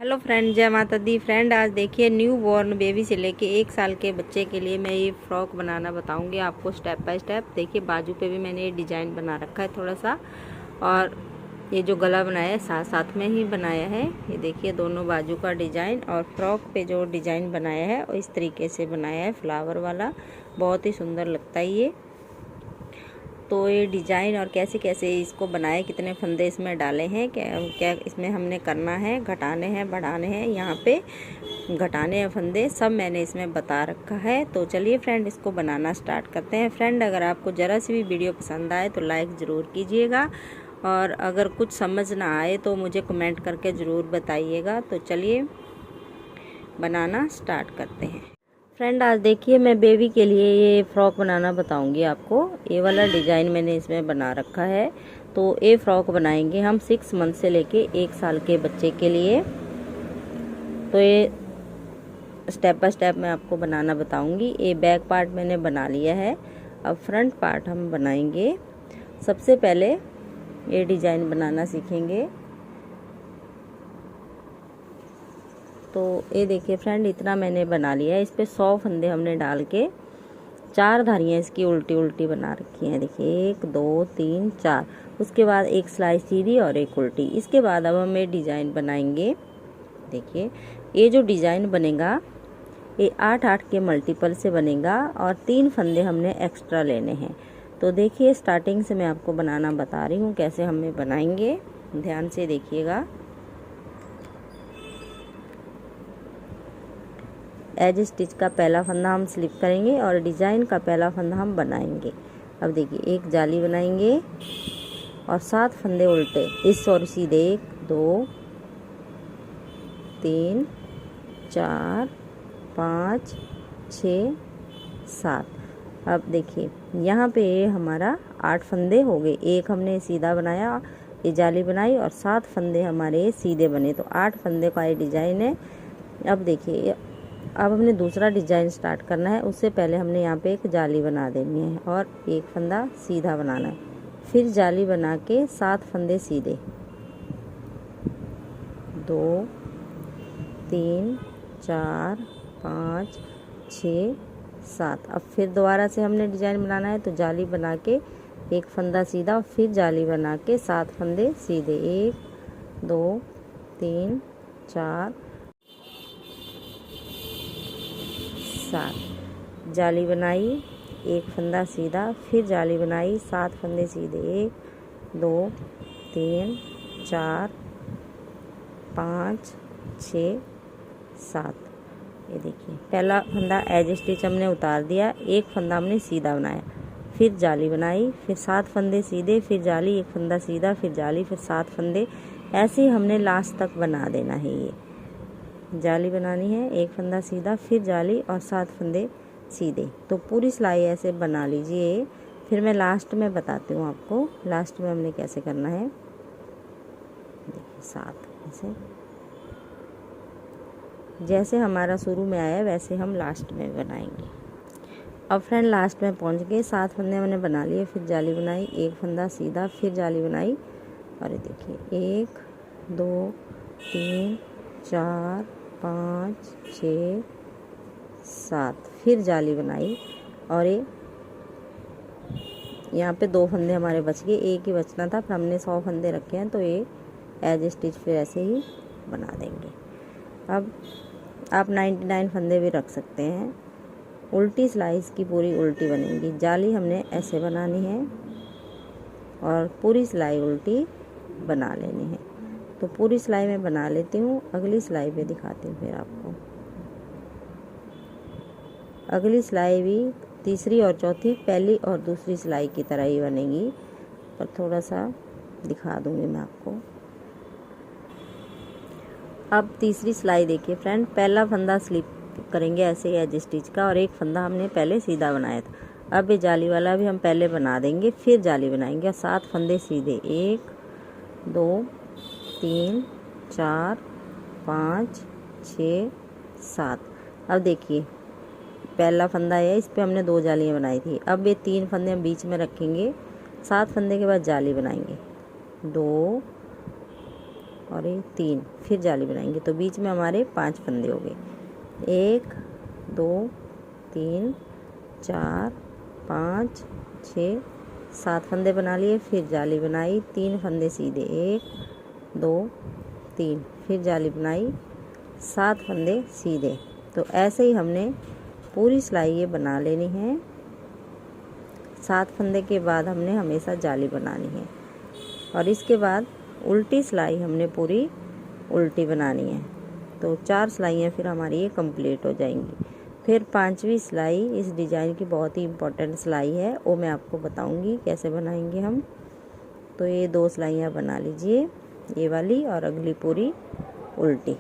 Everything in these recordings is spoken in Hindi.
हेलो फ्रेंड, जय माता दी। फ्रेंड, आज देखिए न्यू बॉर्न बेबी से लेके 1 साल के बच्चे के लिए मैं ये फ्रॉक बनाना बताऊंगी आपको स्टेप बाय स्टेप। देखिए बाजू पे भी मैंने ये डिजाइन बना रखा है थोड़ा सा, और ये जो गला बनाया है साथ साथ में ही बनाया है। ये देखिए दोनों बाजू का डिजाइन, और फ्रॉक पे जो डिजाइन बनाया है और इस तरीके से बनाया है फ्लावर वाला, बहुत ही सुंदर लगता है ये। तो ये डिजाइन और कैसे कैसे इसको बनाए, कितने फंदे इसमें डाले हैं, क्या क्या इसमें हमने करना है, घटाने हैं बढ़ाने हैं, यहाँ पे घटाने हैं फंदे, सब मैंने इसमें बता रखा है। तो चलिए फ्रेंड, इसको बनाना स्टार्ट करते हैं। फ्रेंड, अगर आपको ज़रा सी भी वीडियो पसंद आए तो लाइक ज़रूर कीजिएगा, और अगर कुछ समझ ना आए तो मुझे कमेंट करके ज़रूर बताइएगा। तो चलिए बनाना स्टार्ट करते हैं। फ्रेंड, आज देखिए मैं बेबी के लिए ये फ्रॉक बनाना बताऊंगी आपको। ये वाला डिज़ाइन मैंने इसमें बना रखा है। तो ये फ्रॉक बनाएंगे हम 6 मंथ से लेके 1 साल के बच्चे के लिए। तो ये स्टेप बाय स्टेप मैं आपको बनाना बताऊंगी। ये बैक पार्ट मैंने बना लिया है, अब फ्रंट पार्ट हम बनाएंगे। सबसे पहले ये डिज़ाइन बनाना सीखेंगे। तो ये देखिए फ्रेंड, इतना मैंने बना लिया है। इस पे 100 फंदे हमने डाल के 4 धारियाँ इसकी उल्टी उल्टी बना रखी हैं। देखिए 1 2 3 4, उसके बाद एक सिलाई सीधी और एक उल्टी। इसके बाद अब हम ये डिज़ाइन बनाएंगे। देखिए ये जो डिज़ाइन बनेगा ये 8-8 के मल्टीपल से बनेगा, और 3 फंदे हमने एक्स्ट्रा लेने हैं। तो देखिए स्टार्टिंग से मैं आपको बनाना बता रही हूँ कैसे हम बनाएंगे, ध्यान से देखिएगा। एज स्टिच का पहला फंदा हम स्लिप करेंगे और डिज़ाइन का पहला फंदा हम बनाएंगे। अब देखिए एक जाली बनाएंगे और 7 फंदे उल्टे इस और सीधे 1 2 3 4 5 6 7। अब देखिए यहाँ पे हमारा 8 फंदे हो गए। एक हमने सीधा बनाया, ये जाली बनाई, और 7 फंदे हमारे सीधे बने, तो 8 फंदे का ये डिज़ाइन है। अब देखिए अब हमने दूसरा डिज़ाइन स्टार्ट करना है। उससे पहले हमने यहाँ पे एक जाली बना देनी है और एक फंदा सीधा बनाना है, फिर जाली बना के 7 फंदे सीधे 2 3 4 5 6 7। अब फिर दोबारा से हमने डिज़ाइन बनाना है, तो जाली बना के एक फंदा सीधा, फिर जाली बना के 7 फंदे सीधे 1 2 3 4 7। जाली बनाई, एक फंदा सीधा, फिर जाली बनाई, 7 फंदे सीधे 1 2 3 4 5 6 7। ये देखिए पहला फंदा एज स्टिच हमने उतार दिया, एक फंदा हमने सीधा बनाया, फिर जाली बनाई, फिर 7 फंदे सीधे, फिर जाली, एक फंदा सीधा, फिर जाली, फिर 7 फंदे। ऐसे ही हमने लास्ट तक बना देना है। ये जाली बनानी है, एक फंदा सीधा, फिर जाली और 7 फंदे सीधे। तो पूरी सिलाई ऐसे बना लीजिए। फिर मैं लास्ट में बताती हूँ आपको लास्ट में हमने कैसे करना है। देखिए 7 ऐसे, जैसे हमारा शुरू में आया वैसे हम लास्ट में बनाएंगे। अब फ्रेंड लास्ट में पहुँच गए, 7 फंदे मैंने बना लिए, फिर जाली बनाई, एक फंदा सीधा, फिर जाली बनाई, और ये देखिए 1 2 3 4 5 6 7, फिर जाली बनाई, और ये यहाँ पे 2 फंदे हमारे बच गए, एक ही बचना था, फिर हमने 100 फंदे रखे हैं, तो ये एज स्टिच फिर ऐसे ही बना देंगे। अब आप 99 फंदे भी रख सकते हैं। उल्टी सिलाई की पूरी उल्टी बनेगी। जाली हमने ऐसे बनानी है और पूरी सिलाई उल्टी बना लेनी है। तो पूरी सिलाई में बना लेती हूँ, अगली सिलाई पे दिखाती हूँ फिर आपको। अगली सिलाई भी तीसरी और चौथी पहली और दूसरी सिलाई की तरह ही बनेगी, पर थोड़ा सा दिखा दूँगी मैं आपको। अब तीसरी सिलाई देखिए फ्रेंड, पहला फंदा स्लिप करेंगे ऐसे ही एज स्टिच का, और एक फंदा हमने पहले सीधा बनाया था। अब ये जाली वाला भी हम पहले बना देंगे, फिर जाली बनाएंगे, और 7 फंदे सीधे 1 2 3 4 5 6 7। अब देखिए पहला फंदा है, इस पे हमने 2 जालियाँ बनाई थी। अब ये 3 फंदे हम बीच में रखेंगे, 7 फंदे के बाद जाली बनाएंगे 2 और ये 3, फिर जाली बनाएंगे। तो बीच में हमारे 5 फंदे हो गए। 1 2 3 4 5 6 7 फंदे बना लिए, फिर जाली बनाई, 3 फंदे सीधे, 1 2 3, फिर जाली बनाई, 7 फंदे सीधे। तो ऐसे ही हमने पूरी सिलाई ये बना लेनी है। 7 फंदे के बाद हमने हमेशा जाली बनानी है और इसके बाद उल्टी सिलाई हमने पूरी उल्टी बनानी है। तो 4 सिलाइयाँ फिर हमारी ये कंप्लीट हो जाएंगी। फिर 5वीं सिलाई इस डिज़ाइन की बहुत ही इम्पोर्टेंट सिलाई है, वो मैं आपको बताऊंगी कैसे बनाएंगे हम। तो ये 2 सिलाइयाँ बना लीजिए, ये वाली और अगली पूरी उल्टी।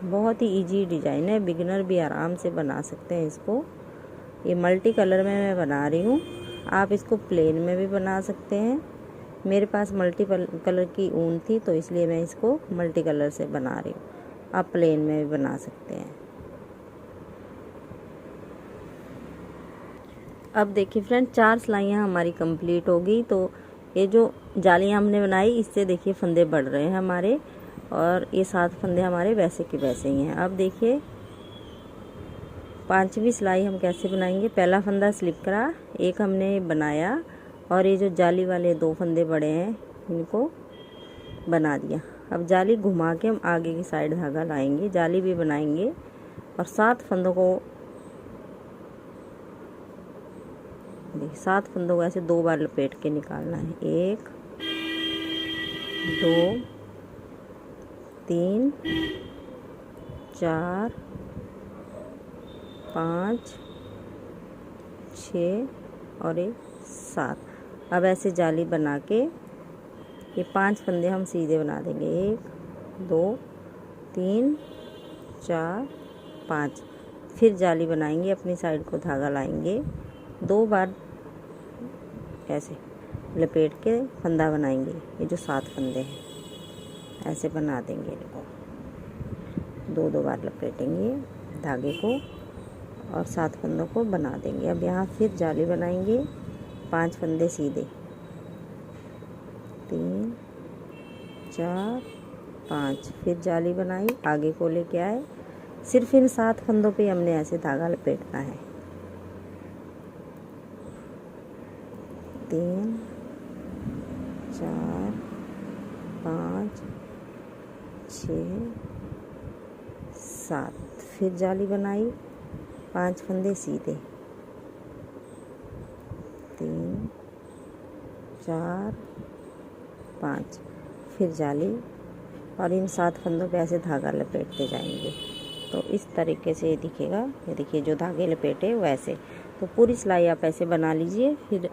बहुत ही इजी डिज़ाइन है, बिगिनर भी आराम से बना सकते हैं इसको। ये मल्टी कलर में मैं बना रही हूँ, आप इसको प्लेन में भी बना सकते हैं। मेरे पास मल्टी कलर की ऊन थी तो इसलिए मैं इसको मल्टी कलर से बना रही हूँ, आप प्लेन में भी बना सकते हैं। अब देखिए फ्रेंड, 4 सिलाइयाँ हमारी कंप्लीट हो गई। तो ये जो जालियाँ हमने बनाई इससे देखिए फंदे बढ़ रहे हैं हमारे, और ये 7 फंदे हमारे वैसे के वैसे ही हैं। अब देखिए 5वीं सिलाई हम कैसे बनाएंगे। पहला फंदा स्लिप करा, एक हमने बनाया, और ये जो जाली वाले 2 फंदे बड़े हैं इनको बना दिया। अब जाली घुमा के हम आगे की साइड धागा लाएंगे, जाली भी बनाएंगे, और 7 फंदों को 7 फंदों को ऐसे 2 बार लपेट के निकालना है। 1 2 3 4 5 6 और 7। अब ऐसे जाली बना के ये 5 फंदे हम सीधे बना देंगे। 1 2 3 4 5, फिर जाली बनाएंगे, अपनी साइड को धागा लाएंगे, 2 बार ऐसे लपेट के फंदा बनाएंगे। ये जो 7 फंदे हैं ऐसे बना देंगे, इनको 2 बार लपेटेंगे धागे को और 7 फंदों को बना देंगे। अब यहाँ फिर जाली बनाएंगे, 5 फंदे सीधे, 3 4 5, फिर जाली बनाई, आगे को लेके आए, सिर्फ इन 7 फंदों पे हमने ऐसे धागा लपेटना है। 3 4 5 6 7, फिर जाली बनाई, 5 फंदे सीधे, 3 4 5, फिर जाली, और इन 7 फंदों पे ऐसे धागा लपेटते जाएंगे। तो इस तरीके से ये दिखेगा। ये देखिए जो धागे लपेटे वैसे। तो पूरी सिलाई आप ऐसे बना लीजिए। फिर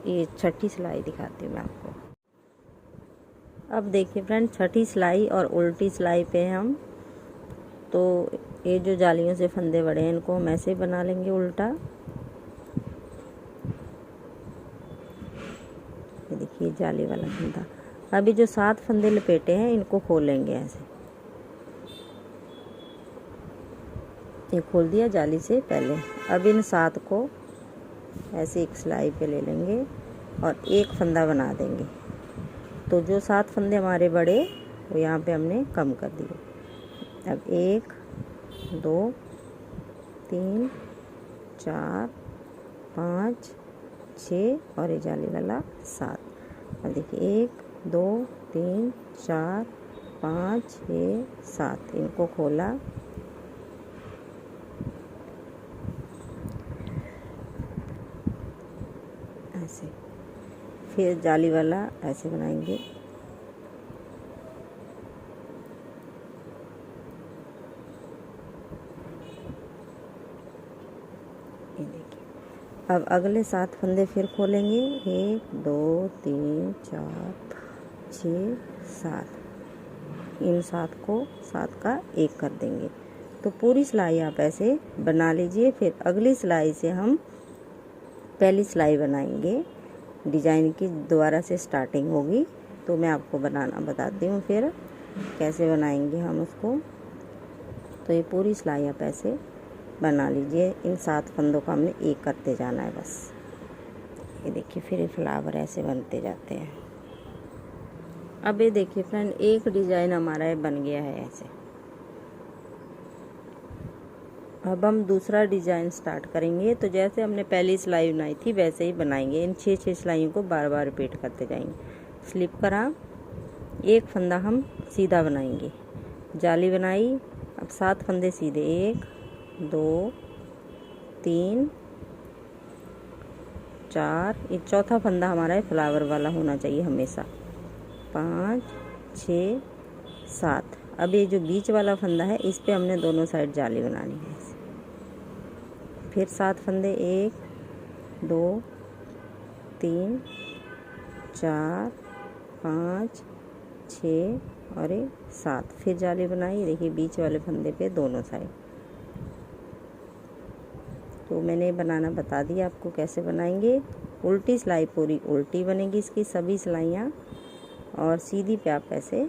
ये 6ठी सिलाई दिखाती हूँ मैं आपको। अब देखिए फ्रेंड, 6ठी सिलाई और उल्टी सिलाई पे हम, तो ये जो जालियों से फंदे बड़े हैं इनको हम ऐसे बना लेंगे उल्टा। ये देखिए जाली वाला फंदा। अभी जो 7 फंदे लपेटे हैं इनको खोलेंगे ऐसे, ये खोल दिया जाली से पहले। अब इन 7 को ऐसे एक सिलाई पे ले लेंगे और एक फंदा बना देंगे। तो जो 7 फंदे हमारे बड़े वो यहाँ पे हमने कम कर दिए। अब 1 2 3 4 5 6 और ये जाली वाला 7। अब देखिए 1 2 3 4 5 6 7, इनको खोला, ऐसे, फिर जाली वाला ऐसे बनाएंगे। ये देखिए अब अगले 7 फंदे फिर खोलेंगे। 1 2 3 4 6 7, इन 7 को 7 का 1 कर देंगे। तो पूरी सिलाई आप ऐसे बना लीजिए। फिर अगली सिलाई से हम पहली सिलाई बनाएंगे। डिजाइन की दोबारा से स्टार्टिंग होगी, तो मैं आपको बनाना बताती हूँ फिर कैसे बनाएंगे हम उसको। तो ये पूरी सिलाई आप ऐसे बना लीजिए। इन 7 फंदों का हमने 1 करते जाना है बस। ये देखिए फिर ये फ्लावर ऐसे बनते जाते हैं। अब ये देखिए फ्रेंड, एक डिजाइन हमारा ये बन गया है ऐसे। अब हम दूसरा डिजाइन स्टार्ट करेंगे। तो जैसे हमने पहली सिलाई बनाई थी वैसे ही बनाएंगे। इन 6 सिलाइयों को बार बार रिपीट करते जाएंगे। स्लिप करा, एक फंदा हम सीधा बनाएंगे, जाली बनाई। अब 7 फंदे सीधे, 1 2 3 4, ये चौथा फंदा हमारा फ्लावर वाला होना चाहिए हमेशा। 5 6 7। अब ये जो बीच वाला फंदा है इस पे हमने दोनों साइड जाली बनानी है। फिर 7 फंदे, 1 2 3 4 5 6 और 7। फिर जाली बनाई, देखिए बीच वाले फंदे पे दोनों साइड। तो मैंने बनाना बता दिया आपको कैसे बनाएंगे। उल्टी सिलाई पूरी उल्टी बनेगी इसकी सभी सिलाइयाँ, और सीधी पे आप ऐसे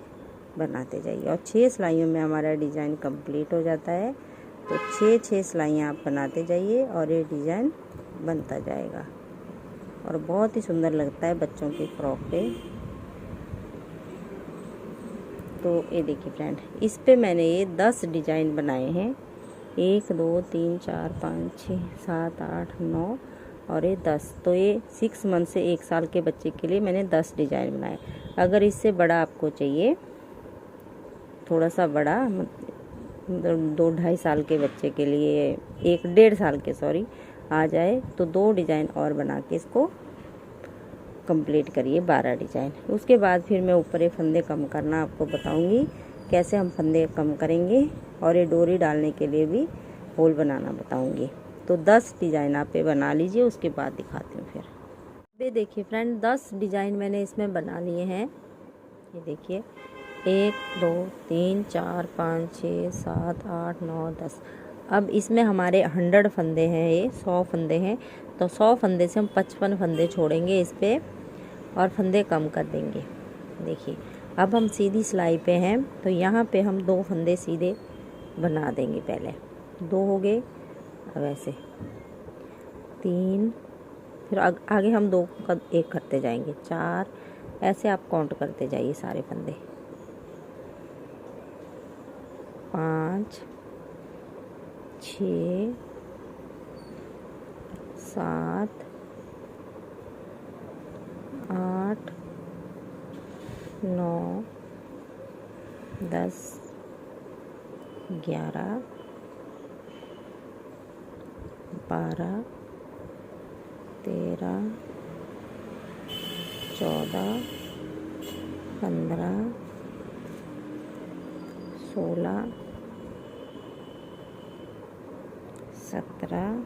बनाते जाइए। और 6 सिलाइयों में हमारा डिज़ाइन कंप्लीट हो जाता है। तो 6 सिलाइयाँ आप बनाते जाइए और ये डिज़ाइन बनता जाएगा, और बहुत ही सुंदर लगता है बच्चों की फ्रॉक पे। तो ये देखिए फ्रेंड, इस पे मैंने ये 10 डिज़ाइन बनाए हैं। 1 2 3 4 5 6 7 8 9 और ये 10। तो ये 6 मंथ से 1 साल के बच्चे के लिए मैंने 10 डिज़ाइन बनाए। अगर इससे बड़ा आपको चाहिए, थोड़ा सा बड़ा, मतलब 2-2.5 साल के बच्चे के लिए, 1-1.5 साल के आ जाए, तो 2 डिज़ाइन और बना के इसको कंप्लीट करिए, 12 डिज़ाइन। उसके बाद फिर मैं ऊपर ये फंदे कम करना आपको बताऊंगी, कैसे हम फंदे कम करेंगे, और ये डोरी डालने के लिए भी होल बनाना बताऊंगी। तो 10 डिज़ाइन आप ये बना लीजिए, उसके बाद दिखाती हूँ फिर। ये देखिए फ्रेंड, 10 डिज़ाइन मैंने इसमें बना लिए हैं। ये देखिए 1 2 3 4 5 6 7 8 9 10। अब इसमें हमारे 100 फंदे हैं, ये 100 फंदे हैं। तो 100 फंदे से हम 55 फंदे छोड़ेंगे इस पे, और फंदे कम कर देंगे। देखिए अब हम सीधी सिलाई पे हैं, तो यहाँ पे हम 2 फंदे सीधे बना देंगे। पहले 2 हो गए, अब ऐसे 3, फिर आगे हम 2 का 1 करते जाएंगे, 4, ऐसे आप काउंट करते जाइए सारे फंदे। 5 6 7 8 9 10 11 12 13 14 15 16 17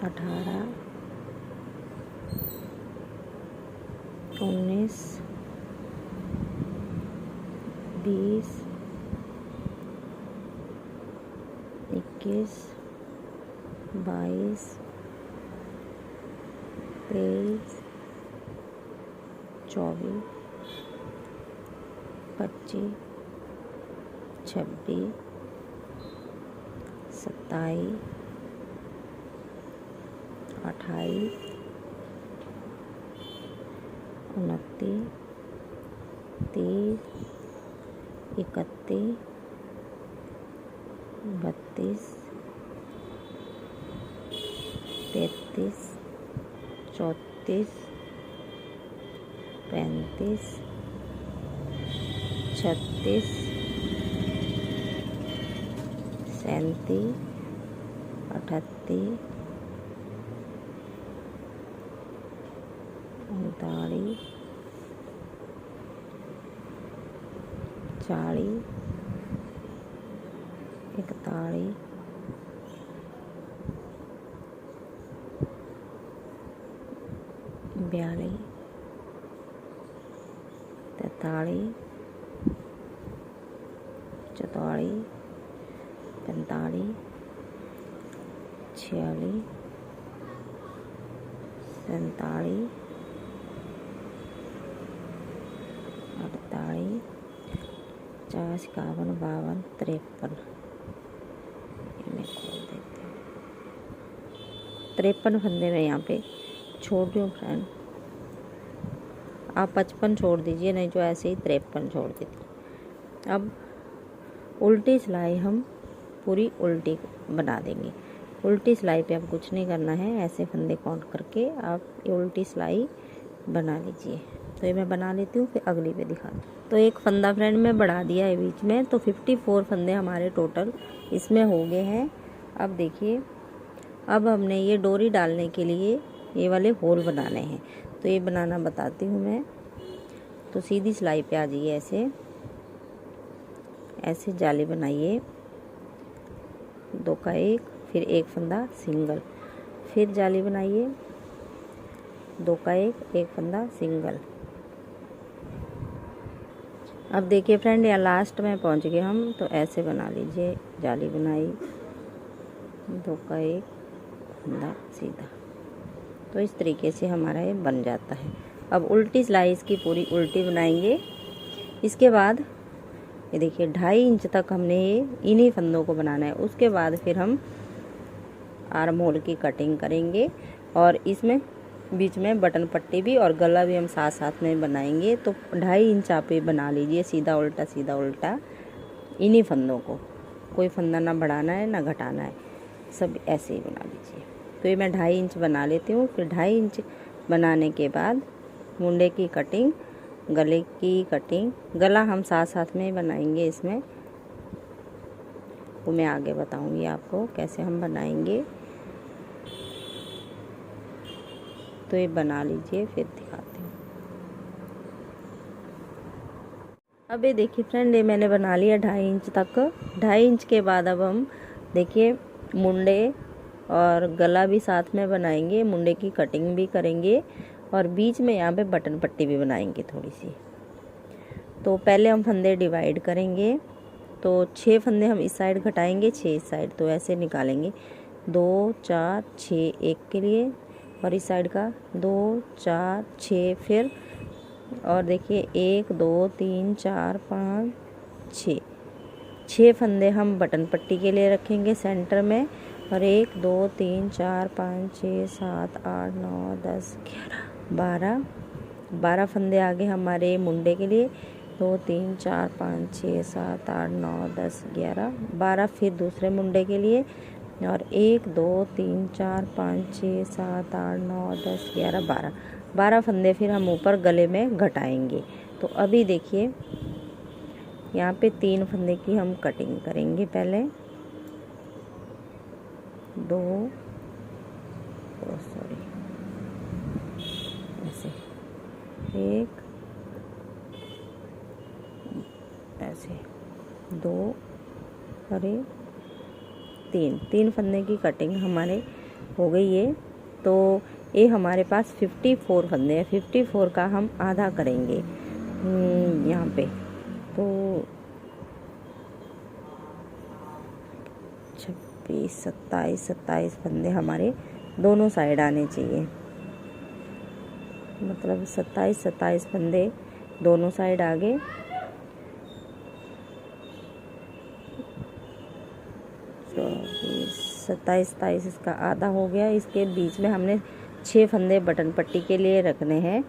18 19 20 21 22 23 24 25 26 27 28 29 30 31 32 33 34 35 36 37 38 39 40 41 42 43 44 45 46 47 48 50 51 52 53। इन्हें खोल देते हैं। 53 फंदे में यहाँ पे छोड़ रही हूँ फ्रेंड। आप 55 छोड़ दीजिए, नहीं तो ऐसे ही 53 छोड़ दीजिए। अब उल्टी सिलाई हम पूरी उल्टी बना देंगे। उल्टी सिलाई पे अब कुछ नहीं करना है, ऐसे फंदे काउंट करके आप ये उल्टी सिलाई बना लीजिए। तो ये मैं बना लेती हूँ, फिर अगली पे दिखाती हूँ। तो एक फंदा फ्रेंड मैं बढ़ा दिया है बीच में, तो 54 फंदे हमारे टोटल इसमें हो गए हैं। अब देखिए, अब हमने ये डोरी डालने के लिए ये वाले होल बनाने हैं, तो ये बनाना बताती हूँ मैं। तो सीधी सिलाई पे आ जाइए, ऐसे ऐसे जाली बनाइए, 2 का 1, फिर एक फंदा सिंगल, फिर जाली बनाइए, 2 का 1, एक फंदा सिंगल। अब देखिए फ्रेंड, यहाँ लास्ट में पहुँच गए हम, तो ऐसे बना लीजिए, जाली बनाई, 2 का 1 फंदा सीधा। तो इस तरीके से हमारा ये बन जाता है। अब उल्टी सिलाई इसकी पूरी उल्टी बनाएंगे। इसके बाद ये देखिए 2.5 इंच तक हमने ये इन्हीं फंदों को बनाना है। उसके बाद फिर हम आर्म होल की कटिंग करेंगे, और इसमें बीच में बटन पट्टी भी और गला भी हम साथ साथ में बनाएंगे। तो 2.5 इंच आप ये बना लीजिए, सीधा उल्टा इन्हीं फंदों को, कोई फंदा ना बढ़ाना है ना घटाना है, सब ऐसे ही बना लीजिए। तो ये मैं 2.5 इंच बना लेती हूँ। फिर 2.5 इंच बनाने के बाद मुंडे की कटिंग, गले की कटिंग, गला हम साथ साथ में बनाएंगे इसमें, वो मैं आगे बताऊंगी आपको कैसे हम बनाएंगे। तो ये बना लीजिए, फिर दिखाती हूँ। अब ये देखिए फ्रेंड, ये मैंने बना लिया 2.5 इंच तक। 2.5 इंच के बाद अब हम देखिए मुंडे और गला भी साथ में बनाएंगे, मुंडे की कटिंग भी करेंगे, और बीच में यहाँ पे बटन पट्टी भी बनाएंगे थोड़ी सी। तो पहले हम फंदे डिवाइड करेंगे। तो 6 फंदे हम इस साइड घटाएंगे, 6 इस साइड, तो ऐसे निकालेंगे 2 4 6 एक के लिए, और इस साइड का 2 4 6, फिर और देखिए 1 2 3 4 5 6 फंदे हम बटन पट्टी के लिए रखेंगे सेंटर में, और 1 2 3 4 5 6 7 8 9 10 11 12 फंदे आगे हमारे मुंडे के लिए, 2 3 4 5 6 7 8 9 10 11 12, फिर दूसरे मुंडे के लिए, और 1 2 3 4 5 6 7 8 9 10 11 12 फंदे फिर हम ऊपर गले में घटाएंगे। तो अभी देखिए यहाँ पे 3 फंदे की हम कटिंग करेंगे। पहले 2 ऐसे, 1 ऐसे, 2 और 3 फंदे की कटिंग हमारे हो गई है। तो ये हमारे पास 54 फंदे हैं। 54 का हम आधा करेंगे यहाँ पे, तो 26 27 फंदे हमारे दोनों साइड आने चाहिए, मतलब 27 फंदे दोनों साइड आ गए। 27 इसका आधा हो गया। इसके बीच में हमने 6 फंदे बटन पट्टी के लिए रखने हैं।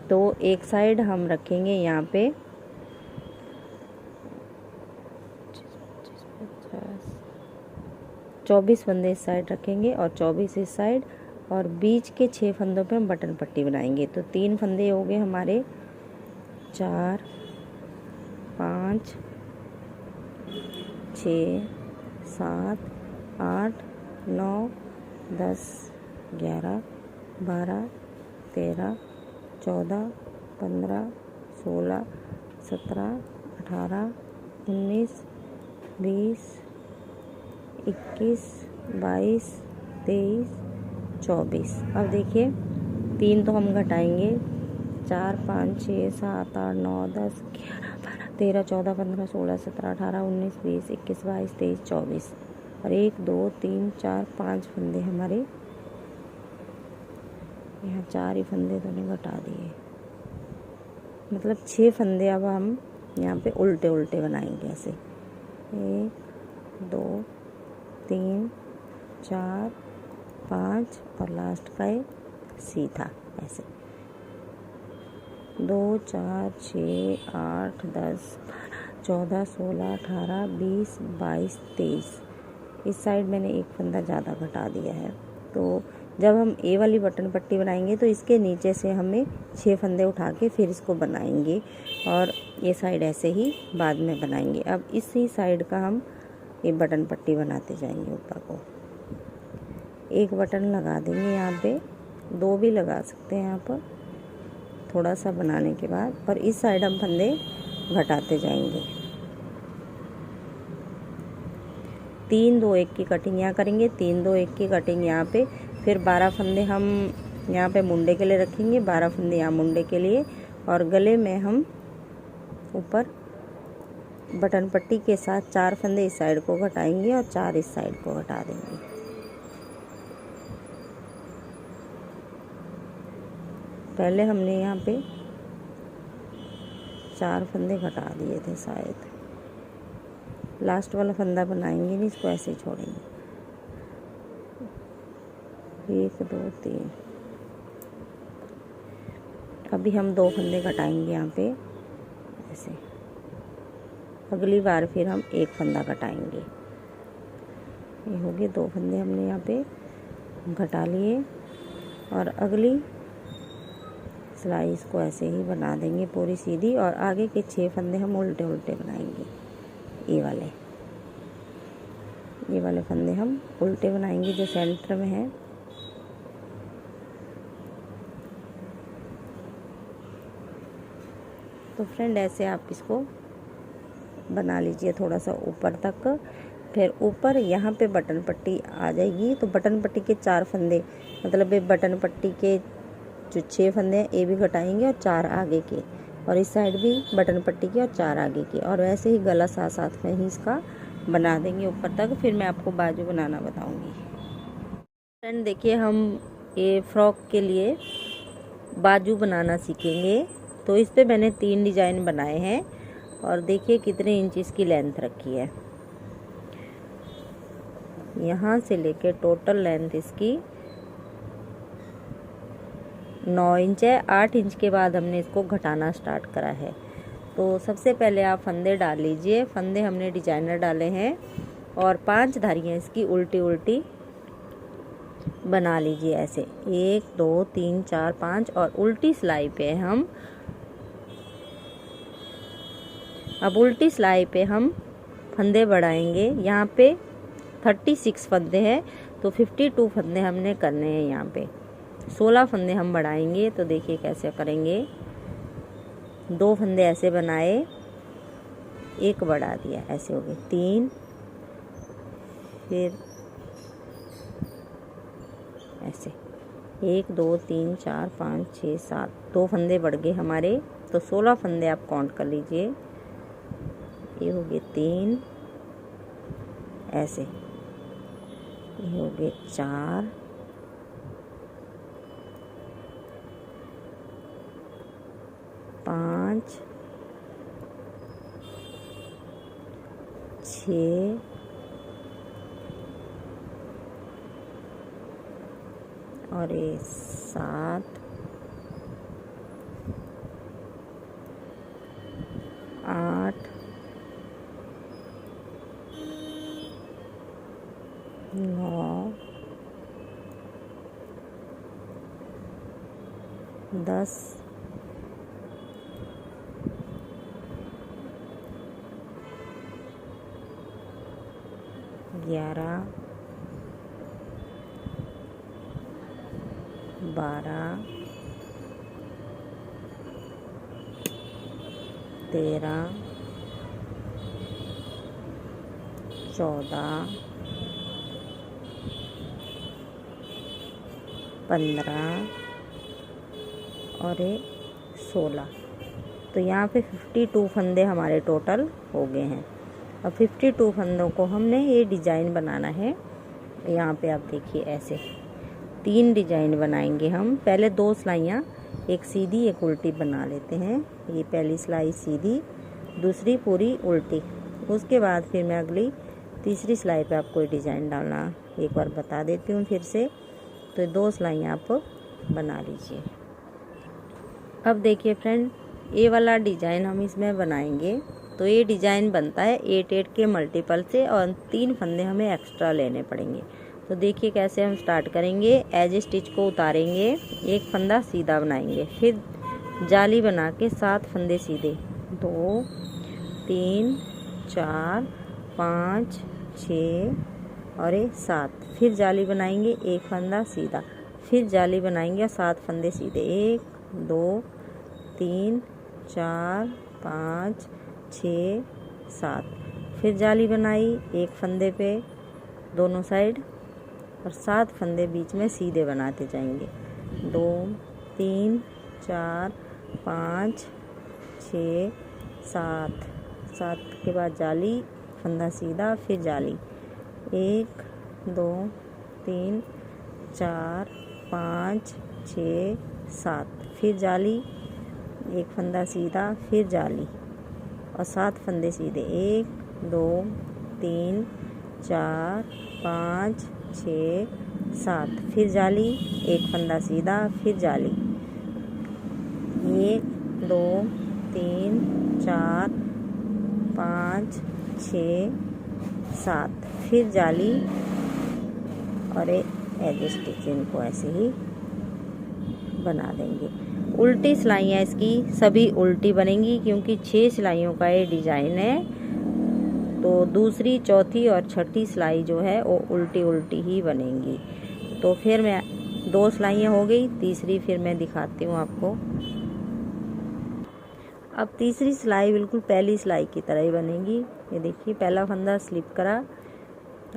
तो एक साइड हम रखेंगे यहाँ पे 24 फंदे इस साइड रखेंगे और 24 इस साइड, और बीच के 6 फंदों पे हम बटन पट्टी बनाएंगे। तो 3 फंदे हो गए हमारे, 4 5 6 7 8 9 10 11 12 13 14 15 16 17 18 19 20 21 22 23 24। अब देखिए 3 तो हम घटाएंगे, 4 5 6 7 8 9 10 11 12 13 14 15 16 17 18 19 20 21 22 23 24, और 1 2 3 4 5 फंदे हमारे यहाँ, 4 ही फंदे तो नहीं घटा दिए, मतलब 6 फंदे अब हम यहाँ पे उल्टे उल्टे बनाएंगे ऐसे, 1 2 3 4 5 और लास्ट का एक सीधा ऐसे। 2 4 6 8 10 14 16 18 20 22 23। इस साइड मैंने एक फंदा ज़्यादा घटा दिया है। तो जब हम ए वाली बटन पट्टी बनाएंगे तो इसके नीचे से हमें 6 फंदे उठा के फिर इसको बनाएंगे और ये साइड ऐसे ही बाद में बनाएंगे। अब इसी साइड का हम ये बटन पट्टी बनाते जाएंगे। ऊपर को एक बटन लगा देंगे यहाँ पे, 2 भी लगा सकते हैं यहाँ पर थोड़ा सा बनाने के बाद, और इस साइड हम फंदे घटाते जाएंगे। 3 2 1 की कटिंग यहाँ करेंगे, 3 2 1 की कटिंग यहाँ पे, फिर 12 फंदे हम यहाँ पे मुंडे के लिए रखेंगे, 12 फंदे यहाँ मुंडे के लिए, और गले में हम ऊपर बटन पट्टी के साथ 4 फंदे इस साइड को घटाएंगे और 4 इस साइड को घटा देंगे। पहले हमने यहाँ पे 4 फंदे घटा दिए थे शायद, लास्ट वाला फंदा बनाएंगे नहीं, इसको ऐसे ही छोड़ेंगे। 1 2 3। अभी हम 2 फंदे घटाएंगे यहाँ पे ऐसे, अगली बार फिर हम 1 फंदा घटाएंगे। ये हो गए 2 फंदे हमने यहाँ पे घटा लिए, और अगली सिलाई इसको ऐसे ही बना देंगे पूरी सीधी, और आगे के 6 फंदे हम उल्टे उल्टे बनाएंगे। ये वाले फंदे हम उल्टे बनाएंगे जो सेंटर में है। तो फ्रेंड ऐसे आप इसको बना लीजिए थोड़ा सा ऊपर तक। फिर ऊपर यहाँ पे बटन पट्टी आ जाएगी, तो बटन पट्टी के 4 फंदे, मतलब ये बटन पट्टी के जो 6 फंदे हैं ये भी घटाएंगे, और 4 आगे के, और इस साइड भी बटन पट्टी के और 4 आगे के, और वैसे ही गला साथ साथ में ही इसका बना देंगे ऊपर तक। फिर मैं आपको बाजू बनाना बताऊंगी। फ्रेंड देखिए, हम ये फ्रॉक के लिए बाजू बनाना सीखेंगे। तो इस पे मैंने 3 डिजाइन बनाए हैं, और देखिए कितने इंच इसकी लेंथ रखी है। यहाँ से लेके टोटल लेंथ इसकी 9 इंच है। 8 इंच के बाद हमने इसको घटाना स्टार्ट करा है। तो सबसे पहले आप फंदे डाल लीजिए। फंदे हमने डिजाइनर डाले हैं, और 5 धारियाँ इसकी उल्टी उल्टी बना लीजिए ऐसे, 1 2 3 4 5, और उल्टी सिलाई पे हम अब उल्टी सिलाई पे हम फंदे बढ़ाएंगे। यहाँ पे 36 फंदे हैं, तो 52 फंदे हमने करने हैं। यहाँ पे 16 फंदे हम बढ़ाएंगे। तो देखिए कैसे करेंगे। 2 फंदे ऐसे बनाए, 1 बढ़ा दिया, ऐसे हो गए 3, फिर ऐसे 1 2 3 4 5 6 7, 2 फंदे बढ़ गए हमारे। तो 16 फंदे आप काउंट कर लीजिए। ये हो गए 3, ऐसे ये हो गए 4, 5 6 और ये 7 8 9 10 11 12 13 14 15 और 16। तो यहाँ पे 52 फंदे हमारे टोटल हो गए हैं। अब 52 फंदों को हमने ये डिज़ाइन बनाना है। यहाँ पे आप देखिए ऐसे 3 डिज़ाइन बनाएंगे हम। पहले 2 सिलाइयाँ, एक सीधी एक उल्टी बना लेते हैं। ये पहली सिलाई सीधी, दूसरी पूरी उल्टी। उसके बाद फिर मैं अगली तीसरी सिलाई पे आपको डिज़ाइन डालना एक बार बता देती हूँ फिर से। तो 2 सिलाइयाँ आप बना लीजिए। अब देखिए फ्रेंड, ये वाला डिजाइन हम इसमें बनाएंगे। तो ये डिजाइन बनता है 8 के मल्टीपल से और 3 फंदे हमें एक्स्ट्रा लेने पड़ेंगे। तो देखिए कैसे हम स्टार्ट करेंगे। एज स्टिच को उतारेंगे, एक फंदा सीधा बनाएंगे, फिर जाली बना के 7 फंदे सीधे, 2 3 4 5 6 और 7, फिर जाली बनाएंगे, एक फंदा सीधा, फिर जाली बनाएंगे और 7 फंदे सीधे, 1 2 3 4 5 6 7, फिर जाली बनाई एक फंदे पे दोनों साइड और 7 फंदे बीच में सीधे बनाते जाएंगे, 2 3 4 5 6 7, 7 के बाद जाली, फंदा सीधा, फिर जाली, 1 2 3 4 5 6 7, फिर जाली, एक फंदा सीधा, फिर जाली और 7 फंदे सीधे, 1 2 3 4 5 6 7, फिर जाली, एक फंदा सीधा, फिर जाली, 1 2 3 4 5 6 7, फिर जाली और एक एज स्टिच, इनको ऐसे ही बना देंगे। उल्टी सिलाइयाँ इसकी सभी उल्टी बनेंगी क्योंकि 6 सिलाइयों का ये डिजाइन है। तो दूसरी, चौथी और छठी सिलाई जो है वो उल्टी उल्टी ही बनेंगी। तो फिर मैं 2 सिलाइयाँ हो गई, तीसरी फिर मैं दिखाती हूँ आपको। अब तीसरी सिलाई बिल्कुल पहली सिलाई की तरह ही बनेगी। ये देखिए, पहला फंदा स्लिप करा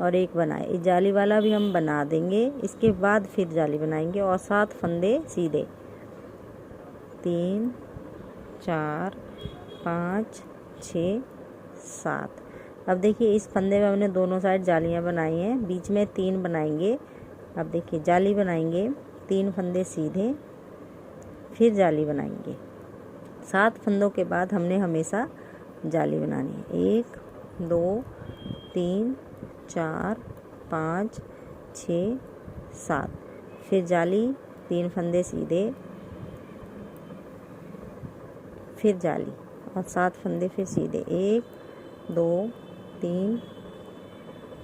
और एक बनाए, इस जाली वाला भी हम बना देंगे, इसके बाद फिर जाली बनाएंगे और 7 फंदे सीधे, 3 4 5 6 7। अब देखिए इस फंदे में हमने दोनों साइड जालियां बनाई हैं, बीच में 3 बनाएंगे। अब देखिए जाली बनाएंगे, 3 फंदे सीधे, फिर जाली बनाएंगे, 7 फंदों के बाद हमने हमेशा जाली बनानी है, 1 2 3 4 5 6 7, फिर जाली, 3 फंदे सीधे, फिर जाली और 7 फंदे फिर सीधे, 1 2 3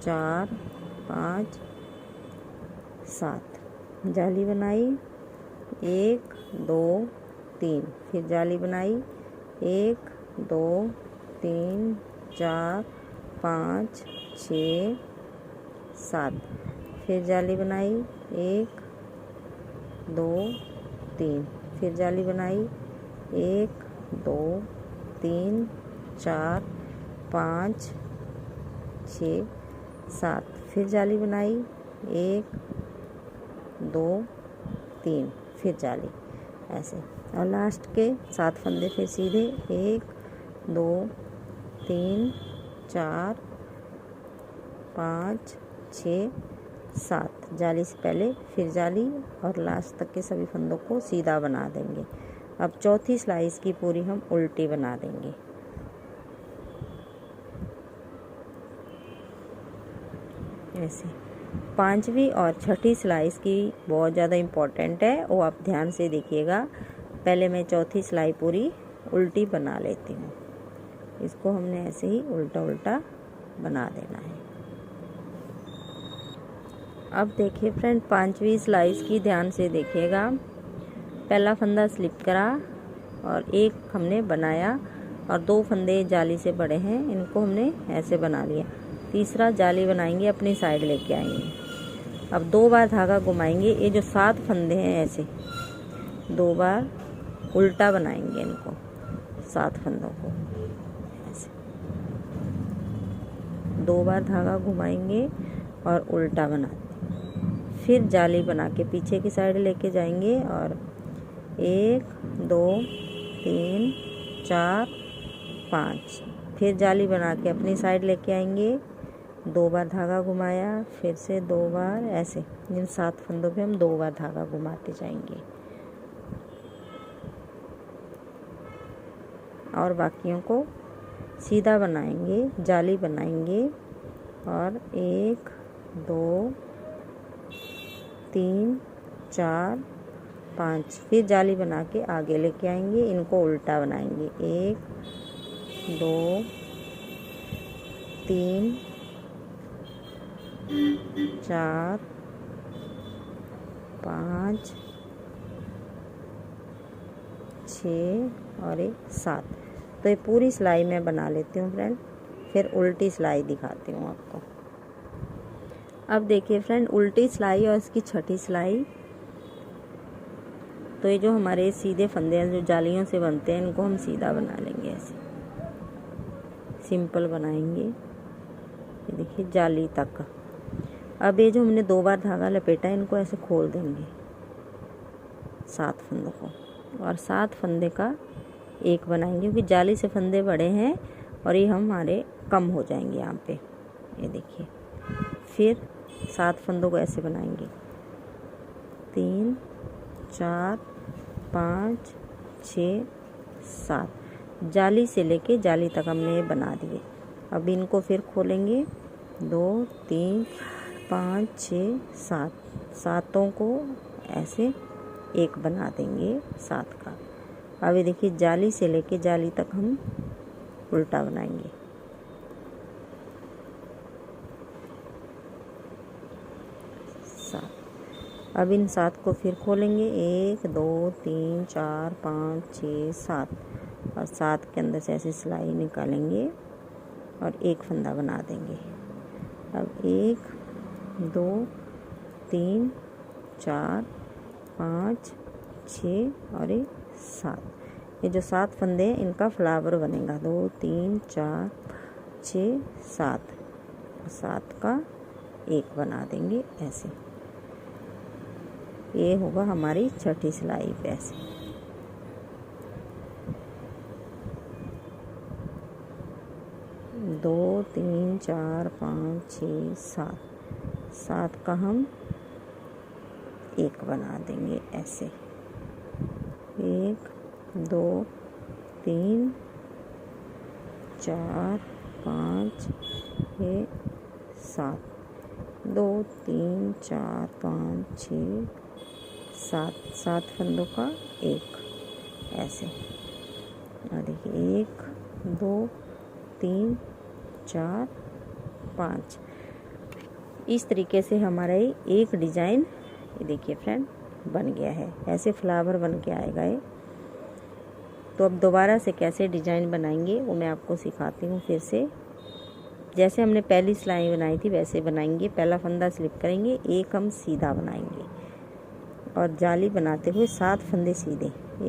4 5 7, जाली बनाई, 1 2 3, फिर जाली बनाई, 1 2 3 4 5 6 7, फिर जाली बनाई, 1 2 3, फिर जाली बनाई, 1 2 3 4 5 6 7, फिर जाली बनाई, 1 2 3, फिर जाली, ऐसे। और लास्ट के 7 फंदे फिर सीधे, 1 2 3 4 5 6 7, जाली से पहले फिर जाली और लास्ट तक के सभी फंदों को सीधा बना देंगे। अब चौथी स्लाइस की पूरी हम उल्टी बना देंगे। ऐसे 5वीं और छठी स्लाइस की बहुत ज़्यादा इम्पोर्टेंट है, वो आप ध्यान से देखिएगा। पहले मैं चौथी सिलाई पूरी उल्टी बना लेती हूँ। इसको हमने ऐसे ही उल्टा उल्टा बना देना है। अब देखिए फ्रेंड, 5वीं स्लाइस की ध्यान से देखिएगा। पहला फंदा स्लिप करा और एक हमने बनाया और 2 फंदे जाली से बड़े हैं, इनको हमने ऐसे बना लिया। तीसरा जाली बनाएंगे, अपनी साइड लेके आएंगे। अब 2 बार धागा घुमाएंगे, ये जो 7 फंदे हैं ऐसे 2 बार उल्टा बनाएंगे इनको, 7 फंदों को ऐसे 2 बार धागा घुमाएंगे और उल्टा बना, फिर जाली बना के पीछे की साइड लेके जाएंगे और 1 2 3 4 5, फिर जाली बना के अपनी साइड लेके आएंगे, 2 बार धागा घुमाया, फिर से 2 बार, ऐसे इन 7 फंदों पे हम 2 बार धागा घुमाते जाएंगे और बाकियों को सीधा बनाएंगे, जाली बनाएंगे और 1 2 3 4 5। फिर जाली बना के आगे लेके आएंगे, इनको उल्टा बनाएंगे। 1 2 3 4 5 6 और 7। तो ये पूरी सिलाई मैं बना लेती हूँ फ्रेंड, फिर उल्टी सिलाई दिखाती हूँ आपको। अब देखिए फ्रेंड, उल्टी सिलाई और इसकी छठी सिलाई। तो ये जो हमारे सीधे फंदे हैं जो जालियों से बनते हैं, इनको हम सीधा बना लेंगे, ऐसे सिंपल बनाएंगे। ये देखिए जाली तक। अब ये जो हमने 2 बार धागा लपेटा है, इनको ऐसे खोल देंगे 7 फंदों को, और 7 फंदे का एक बनाएंगे, क्योंकि जाली से फंदे बड़े हैं और ये हमारे कम हो जाएंगे यहाँ पे। ये देखिए, फिर 7 फंदों को ऐसे बनाएंगे। 3 4 5 6 7। जाली से लेके जाली तक हमने बना दिए। अब इनको फिर खोलेंगे। 2 3 5 6 7। सातों को ऐसे एक बना देंगे 7 का। अब ये देखिए, जाली से लेके जाली तक हम उल्टा बनाएंगे। 7। अब इन 7 को फिर खोलेंगे। 1 2 3 4 5 6 7, और 7 के अंदर से ऐसे सिलाई निकालेंगे और एक फंदा बना देंगे। अब 1 2 3 4 5 6 और 7। ये जो 7 फंदे हैं, इनका फ्लावर बनेगा। 2 3 4 6 7, 7 का एक बना देंगे ऐसे। ये होगा हमारी छठी सिलाई पे ऐसे। दो 3 4 5 6 7, 7 का हम एक बना देंगे ऐसे। 1 2 3 4 5 6 7। 2 3 4 5 6 7, 7 फंदों का एक ऐसे। और देखिए 1 2 3 4 5। इस तरीके से हमारा एक डिजाइन, ये देखिए फ्रेंड, बन गया है। ऐसे फ्लावर बन के आएगा ये। तो अब दोबारा से कैसे डिजाइन बनाएंगे वो मैं आपको सिखाती हूँ फिर से। जैसे हमने पहली सिलाई बनाई थी वैसे बनाएंगे। पहला फंदा स्लिप करेंगे, एक हम सीधा बनाएंगे, और जाली बनाते हुए 7 फंदे सीधे।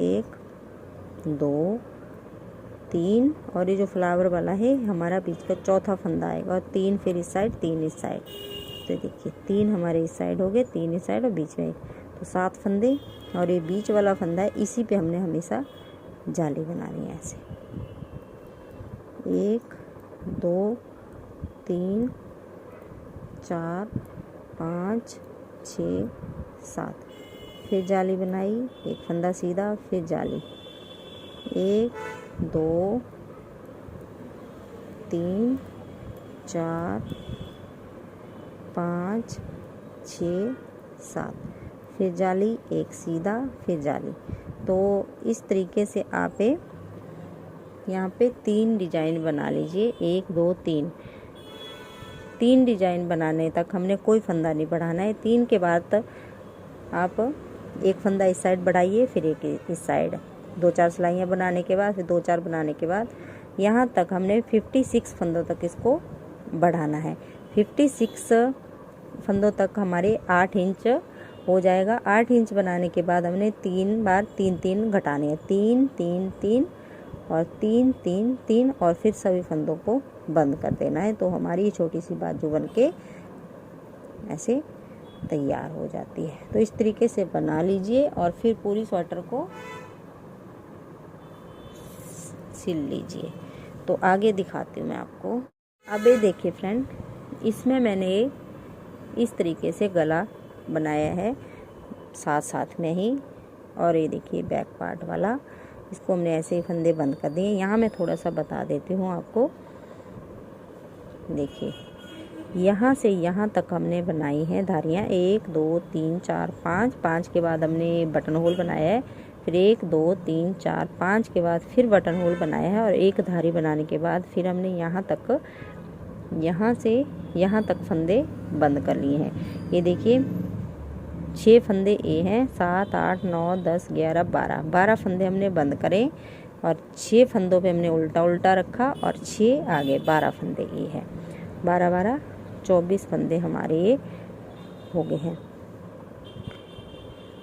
1 2 3, और ये जो फ्लावर वाला है हमारा बीच का चौथा फंदा आएगा, और 3 फिर इस साइड, 3 इस साइड। तो देखिए 3 हमारे इस साइड हो गए, 3 इस साइड और बीच में एक। तो 7 फंदे, और ये बीच वाला फंदा है, इसी पे हमने हमेशा जाली बनानी है ऐसे। 1 2 3 4 5 6 7। फिर जाली बनाई, एक फंदा सीधा, फिर जाली। 1 2 3 4 5 6 7। फिर जाली, एक सीधा, फिर जाली। तो इस तरीके से आप यहाँ पे 3 डिजाइन बना लीजिए। 1 2 3 डिजाइन बनाने तक हमने कोई फंदा नहीं बढ़ाना है। 3 के बाद आप एक फंदा इस साइड बढ़ाइए, फिर एक इस साइड। 2-4 सिलाइयाँ बनाने के बाद, फिर 2-4 बनाने के बाद, यहाँ तक हमने 56 फंदों तक इसको बढ़ाना है। 56 फंदों तक हमारे 8 इंच हो जाएगा। 8 इंच बनाने के बाद हमने 3 बार 3-3 घटाने हैं। 3 3 3 और 3 3 3, और फिर सभी फंदों को बंद कर देना है। तो हमारी छोटी सी बाजू बन के ऐसे तैयार हो जाती है। तो इस तरीके से बना लीजिए, और फिर पूरी स्वेटर को सिल लीजिए। तो आगे दिखाती हूँ मैं आपको। अब ये देखिए फ्रेंड, इसमें मैंने इस तरीके से गला बनाया है साथ साथ में ही। और ये देखिए बैक पार्ट वाला, इसको हमने ऐसे ही फंदे बंद कर दिए। यहाँ मैं थोड़ा सा बता देती हूँ आपको। देखिए यहाँ से यहाँ तक हमने बनाई हैं धारियाँ, 1 2 3 4 5, 5 के बाद हमने बटन होल बनाया है, फिर 1 2 3 4 5 के बाद फिर बटन होल बनाया है और एक धारी बनाने के बाद फिर हमने यहाँ तक, यहाँ से यहाँ तक फंदे बंद कर लिए हैं। ये देखिए 6 फंदे ये हैं, 7 8 9 10 11 12 फंदे हमने बंद करें और 6 फंदों पे हमने उल्टा उल्टा रखा और 6 आगे 12 फंदे ये है, 12 12 24 फंदे हमारे ये हो गए हैं।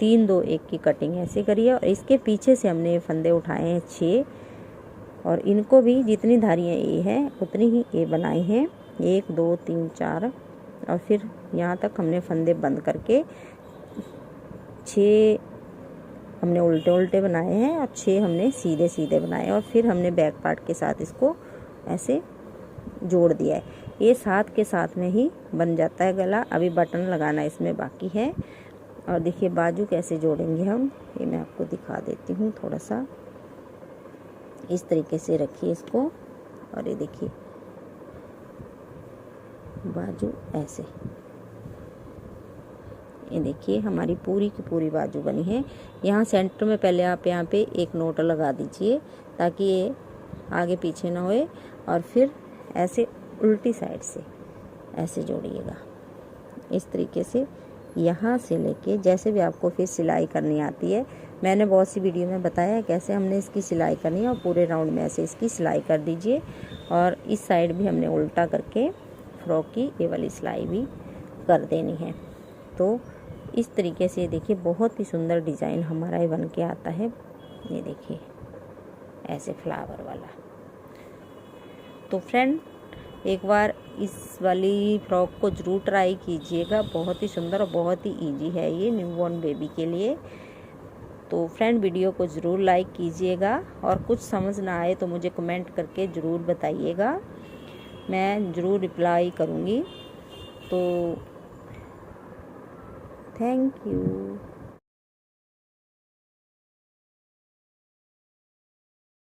3 2 1 की कटिंग ऐसे करिए और इसके पीछे से हमने ये फंदे उठाए हैं 6 और इनको भी जितनी धारियाँ ये हैं उतनी ही ये बनाए हैं, 1 2 3 4 और फिर यहाँ तक हमने फंदे बंद करके 6 हमने उल्टे उल्टे बनाए हैं और 6 हमने सीधे सीधे बनाए और फिर हमने बैक पार्ट के साथ इसको ऐसे जोड़ दिया है। ये साथ के साथ में ही बन जाता है गला। अभी बटन लगाना इसमें बाकी है। और देखिए बाजू कैसे जोड़ेंगे हम, ये मैं आपको दिखा देती हूँ थोड़ा सा। इस तरीके से रखिए इसको और ये देखिए बाजू ऐसे, ये देखिए हमारी पूरी की पूरी बाजू बनी है। यहाँ सेंटर में पहले आप यहाँ पे एक नोट लगा दीजिए ताकि ये आगे पीछे ना होए और फिर ऐसे उल्टी साइड से ऐसे जोड़िएगा इस तरीके से, यहाँ से लेके जैसे भी आपको फिर सिलाई करनी आती है। मैंने बहुत सी वीडियो में बताया है कैसे हमने इसकी सिलाई करनी है और पूरे राउंड में ऐसे इसकी सिलाई कर दीजिए। और इस साइड भी हमने उल्टा करके फ्रॉक की ये वाली सिलाई भी कर देनी है। तो इस तरीके से देखिए बहुत ही सुंदर डिज़ाइन हमारा ये बन के आता है। ये देखिए ऐसे फ्लावर वाला। तो फ्रेंड एक बार इस वाली फ्रॉक को ज़रूर ट्राई कीजिएगा, बहुत ही सुंदर और बहुत ही इजी है ये न्यूबॉर्न बेबी के लिए। तो फ्रेंड वीडियो को ज़रूर लाइक कीजिएगा और कुछ समझ ना आए तो मुझे कमेंट करके ज़रूर बताइएगा, मैं ज़रूर रिप्लाई करूँगी। तो थैंक यू।